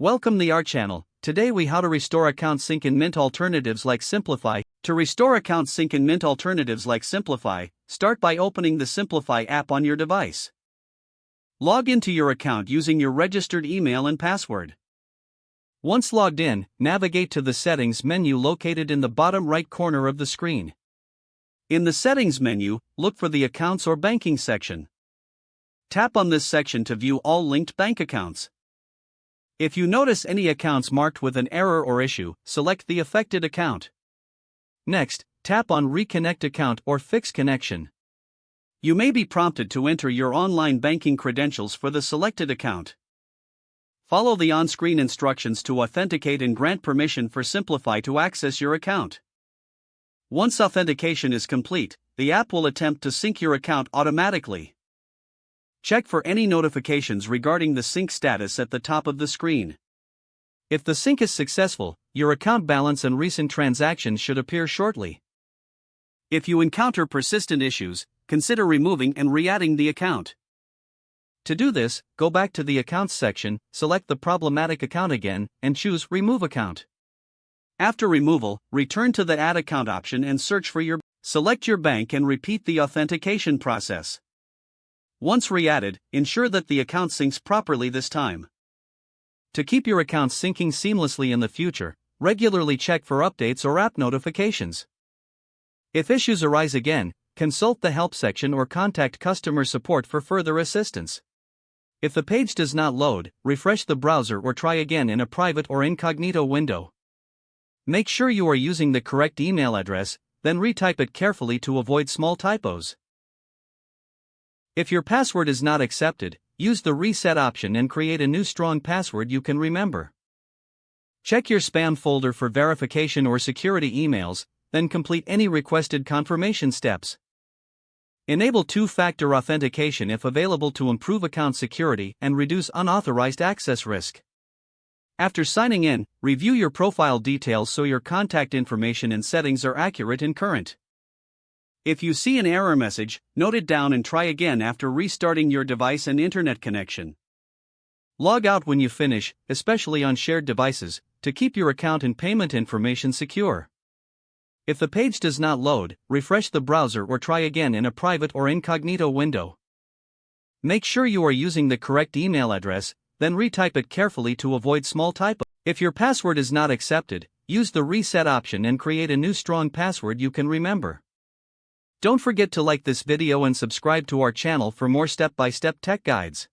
Welcome to our channel. Today we how to restore account sync in Mint alternatives like Simplifi. To restore account sync in Mint alternatives like Simplifi, start by opening the Simplifi app on your device. Log into your account using your registered email and password. Once logged in, navigate to the Settings menu located in the bottom right corner of the screen. In the Settings menu, look for the Accounts or Banking section. Tap on this section to view all linked bank accounts. If you notice any accounts marked with an error or issue, select the affected account. Next, tap on Reconnect Account or Fix Connection. You may be prompted to enter your online banking credentials for the selected account. Follow the on-screen instructions to authenticate and grant permission for Simplifi to access your account. Once authentication is complete, the app will attempt to sync your account automatically. Check for any notifications regarding the sync status at the top of the screen. If the sync is successful, your account balance and recent transactions should appear shortly. If you encounter persistent issues, consider removing and re-adding the account. To do this, go back to the Accounts section, select the problematic account again, and choose Remove Account. After removal, return to the Add Account option and search for select your bank and repeat the authentication process. Once re-added, ensure that the account syncs properly this time. To keep your account syncing seamlessly in the future, regularly check for updates or app notifications. If issues arise again, consult the Help section or contact customer support for further assistance. If the page does not load, refresh the browser or try again in a private or incognito window. Make sure you are using the correct email address, then retype it carefully to avoid small typos. If your password is not accepted, use the Reset option and create a new strong password you can remember. Check your spam folder for verification or security emails, then complete any requested confirmation steps. Enable two-factor authentication if available to improve account security and reduce unauthorized access risk. After signing in, review your profile details so your contact information and settings are accurate and current. If you see an error message, note it down and try again after restarting your device and internet connection. Log out when you finish, especially on shared devices, to keep your account and payment information secure. If the page does not load, refresh the browser or try again in a private or incognito window. Make sure you are using the correct email address, then retype it carefully to avoid small typos. If your password is not accepted, use the Reset option and create a new strong password you can remember. Don't forget to like this video and subscribe to our channel for more step-by-step tech guides.